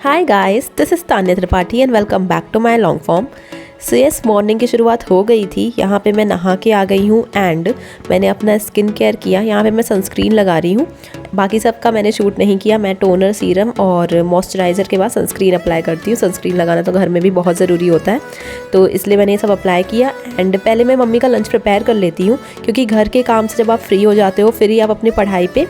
Hi guys, this is Tanya Tripathi and welcome back to my long form. So yes, morning की शुरुआत हो गई थी। यहाँ पे मैं नहा के आ गई हूँ एंड मैंने अपना स्किन केयर किया। यहाँ पे मैं सनस्क्रीन लगा रही हूँ। बाकी सब का मैंने शूट नहीं किया। मैं टोनर, सीरम और मॉइस्चराइज़र के बाद सनस्क्रीन अप्लाई करती हूँ। सनस्क्रीन लगाना तो घर में भी बहुत ज़रूरी होता है, तो इसलिए मैंने ये सब अप्लाई किया। एंड पहले मैं मम्मी का लंच प्रिपेयर कर लेती हूँ, क्योंकि घर के काम से जब आप फ्री हो जाते हो फिर ही आप अपनी पढ़ाई पे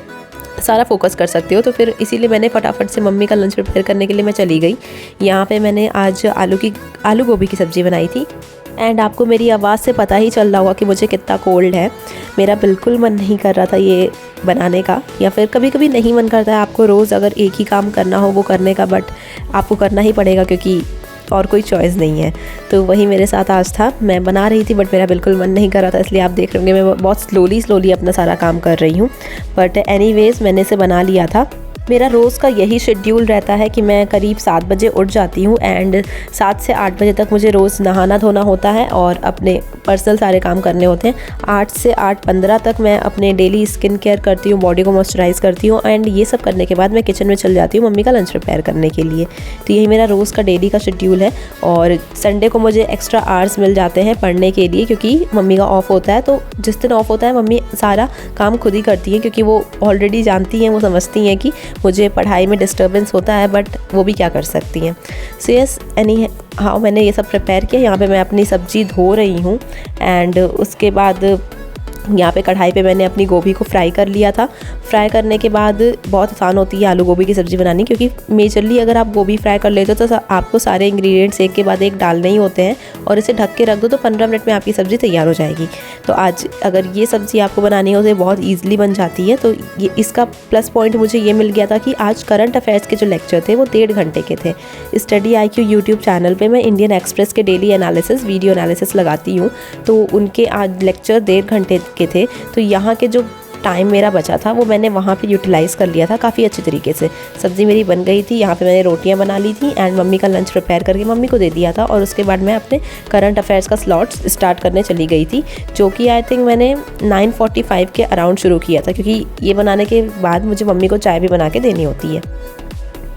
सारा फोकस कर सकते हो। तो फिर इसीलिए मैंने फटाफट से मम्मी का लंच प्रिपेयर करने के लिए मैं चली गई। यहाँ पे मैंने आज आलू गोभी की सब्ज़ी बनाई थी। एंड आपको मेरी आवाज़ से पता ही चल रहा होगा कि मुझे कितना कोल्ड है। मेरा बिल्कुल मन नहीं कर रहा था ये बनाने का, या फिर कभी कभी नहीं मन करता है आपको रोज़ अगर एक ही काम करना हो वो करने का, बट आपको करना ही पड़ेगा क्योंकि और कोई चॉइस नहीं है। तो वही मेरे साथ आज था। मैं बना रही थी बट मेरा बिल्कुल मन नहीं कर रहा था, इसलिए आप देख रहे होंगे मैं बहुत स्लोली अपना सारा काम कर रही हूँ। बट एनीवेज मैंने इसे बना लिया था। मेरा रोज़ का यही शेड्यूल रहता है कि मैं करीब 7 बजे उठ जाती हूँ एंड 7 से 8 बजे तक मुझे रोज़ नहाना धोना होता है और अपने पर्सनल सारे काम करने होते हैं। 8 से 8:15 तक मैं अपने डेली स्किन केयर करती हूँ, बॉडी को मॉइस्चराइज़ करती हूँ एंड ये सब करने के बाद मैं किचन में चल जाती हूँ मम्मी का लंच प्रिपेयर करने के लिए। तो यही मेरा रोज़ का डेली का शेड्यूल है। और संडे को मुझे एक्स्ट्रा आवर्स मिल जाते हैं पढ़ने के लिए, क्योंकि मम्मी का ऑफ होता है। तो जिस दिन ऑफ होता है मम्मी सारा काम खुद ही करती हैं, क्योंकि वो ऑलरेडी जानती हैं, वो समझती हैं कि मुझे पढ़ाई में डिस्टर्बेंस होता है, बट वो भी क्या कर सकती हैं। सो यस, हाँ, मैंने ये सब प्रिपेयर किया। यहाँ पे मैं अपनी सब्ज़ी धो रही हूँ एंड उसके बाद यहाँ पे कढ़ाई पे मैंने अपनी गोभी को फ्राई कर लिया था। फ्राई करने के बाद बहुत आसान होती है आलू गोभी की सब्ज़ी बनानी, क्योंकि मेजरली अगर आप गोभी फ्राई कर लेते हो तो आपको सारे इंग्रेडिएंट्स एक के बाद एक डालने ही होते हैं और इसे ढक के रख दो तो 15 मिनट में आपकी सब्ज़ी तैयार हो जाएगी। तो आज अगर ये सब्ज़ी आपको बनानी हो तो ये बहुत ईजिली बन जाती है। तो ये इसका प्लस पॉइंट मुझे ये मिल गया था कि आज करंट अफेयर्स के जो लेक्चर थे वो 1.5 घंटे के थे। स्टडी IQ यूट्यूब चैनल पर मैं इंडियन एक्सप्रेस के डेली एनालिसिस, वीडियो एनालिसिस लगाती हूँ, तो उनके आज लेक्चर 1.5 घंटे के थे। तो यहाँ के जो टाइम मेरा बचा था वो मैंने वहाँ पे यूटिलाइज़ कर लिया था काफ़ी अच्छे तरीके से। सब्ज़ी मेरी बन गई थी। यहाँ पे मैंने रोटियाँ बना ली थी एंड मम्मी का लंच प्रिपेयर करके मम्मी को दे दिया था। और उसके बाद मैं अपने करंट अफेयर्स का स्लॉट्स स्टार्ट करने चली गई थी, जो कि आई थिंक मैंने 9:45 के अराउंड शुरू किया था, क्योंकि ये बनाने के बाद मुझे मम्मी को चाय भी बना के देनी होती है।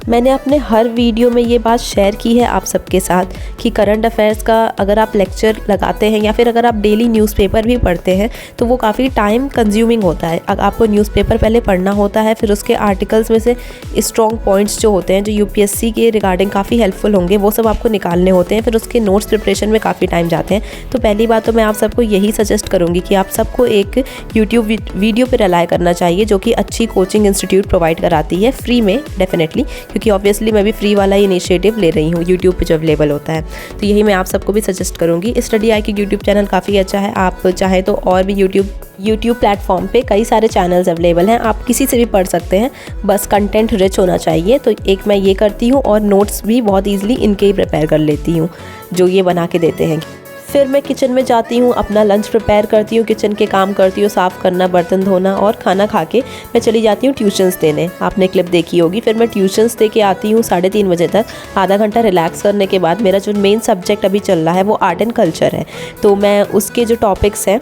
मैंने अपने हर वीडियो में ये बात शेयर की है आप सबके साथ कि करंट अफेयर्स का अगर आप लेक्चर लगाते हैं या फिर अगर आप डेली न्यूज़पेपर भी पढ़ते हैं तो वो काफ़ी टाइम कंज्यूमिंग होता है। आपको न्यूज़पेपर पहले पढ़ना होता है, फिर उसके आर्टिकल्स में से स्ट्रॉन्ग पॉइंट्स जो होते हैं जो UPSC के रिगार्डिंग काफ़ी हेल्पफुल होंगे वो सब आपको निकालने होते हैं। फिर उसके नोट्स प्रिपरेशन में काफ़ी टाइम जाते हैं। तो पहली बात तो मैं आप सबको यही सजेस्ट करूँगी कि आप सबको एक यूट्यूब वीडियो पर रिलाय करना चाहिए, जो कि अच्छी कोचिंग इंस्टीट्यूट प्रोवाइड कराती है फ्री में डेफिनेटली, क्योंकि ऑब्वियसली मैं भी फ्री वाला ही इनिशिएटिव ले रही हूँ यूट्यूब पे जो अवेलेबल होता है। तो यही मैं आप सबको भी सजेस्ट करूँगी। स्टडी IQ यूट्यूब चैनल काफ़ी अच्छा है। आप चाहे तो और भी यूट्यूब प्लेटफॉर्म पे कई सारे चैनल्स अवेलेबल हैं, आप किसी से भी पढ़ सकते हैं, बस कंटेंट रिच होना चाहिए। तो एक मैं ये करती हूँ और नोट्स भी बहुत ईजिली इनके ही प्रिपेयर कर लेती हूँ जो ये बना के देते हैं। फिर मैं किचन में जाती हूँ, अपना लंच प्रिपेयर करती हूँ, किचन के काम करती हूँ, साफ़ करना, बर्तन धोना, और खाना खा के मैं चली जाती हूँ ट्यूशन्स देने। आपने क्लिप देखी होगी। फिर मैं ट्यूशन्स दे के आती हूँ 3:30 बजे तक। आधा घंटा रिलैक्स करने के बाद मेरा जो मेन सब्जेक्ट अभी चल रहा है वो आर्ट एंड कल्चर है, तो मैं उसके जो टॉपिक्स हैं,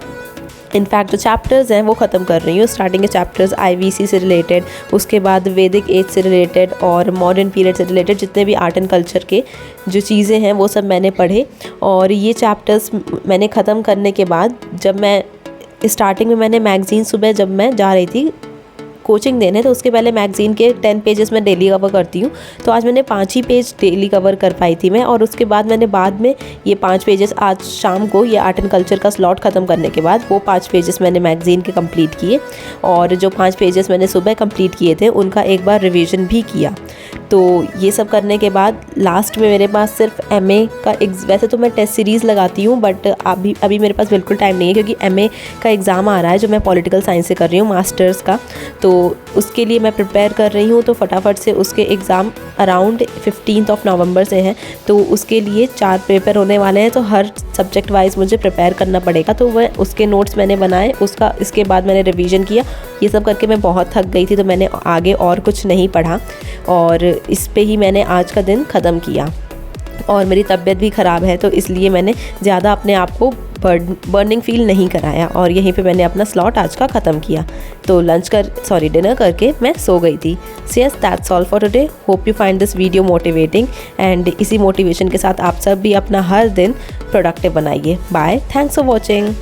इनफैक्ट जो चैप्टर्स हैं वो ख़त्म कर रही हूँ। स्टार्टिंग के चैप्टर्स IVC से रिलेटेड, उसके बाद वैदिक एज से रिलेटेड और मॉडर्न पीरियड से रिलेटेड जितने भी आर्ट एंड कल्चर के जो चीज़ें हैं वो सब मैंने पढ़े। और ये चैप्टर्स मैंने ख़त्म करने के बाद जब मैं स्टार्टिंग में मैंने मैगज़ीन सुबह जब मैं जा रही थी कोचिंग देने, तो उसके पहले मैगज़ीन के 10 पेजेस मैं डेली कवर करती हूँ, तो आज मैंने 5 ही पेज डेली कवर कर पाई थी मैं। और उसके बाद मैंने बाद में ये 5 पेजेस आज शाम को ये आर्ट एंड कल्चर का स्लॉट ख़त्म करने के बाद वो 5 पेजेस मैंने मैगज़ीन के कंप्लीट किए, और जो 5 पेजेस मैंने सुबह कंप्लीट किए थे उनका एक बार रिवीजन भी किया। तो ये सब करने के बाद लास्ट में मेरे पास सिर्फ MA का वैसे तो मैं टेस्ट सीरीज़ लगाती हूँ, बट अभी मेरे पास बिल्कुल टाइम नहीं है, क्योंकि MA का एग्ज़ाम आ रहा है जो मैं पॉलिटिकल साइंस से कर रही हूँ, मास्टर्स का। तो उसके लिए मैं प्रिपेयर कर रही हूँ। तो फटाफट से उसके एग्ज़ाम अराउंड 15 नवंबर से हैं, तो उसके लिए 4 पेपर होने वाले हैं, तो हर सब्जेक्ट वाइज मुझे प्रिपेयर करना पड़ेगा। तो वह उसके नोट्स मैंने बनाए, इसके बाद मैंने रिवीजन किया। ये सब करके मैं बहुत थक गई थी, तो मैंने आगे और कुछ नहीं पढ़ा और इस पे ही मैंने आज का दिन ख़त्म किया। और मेरी तबीयत भी ख़राब है, तो इसलिए मैंने ज़्यादा अपने आप को बर्निंग फील नहीं कराया और यहीं पे मैंने अपना स्लॉट आज का ख़त्म किया। तो डिनर करके मैं सो गई थी। So yes, that's all for today. Hope you find this video motivating and इसी मोटिवेशन के साथ आप सब भी अपना हर दिन प्रोडक्टिव बनाइए। Bye, thanks for watching.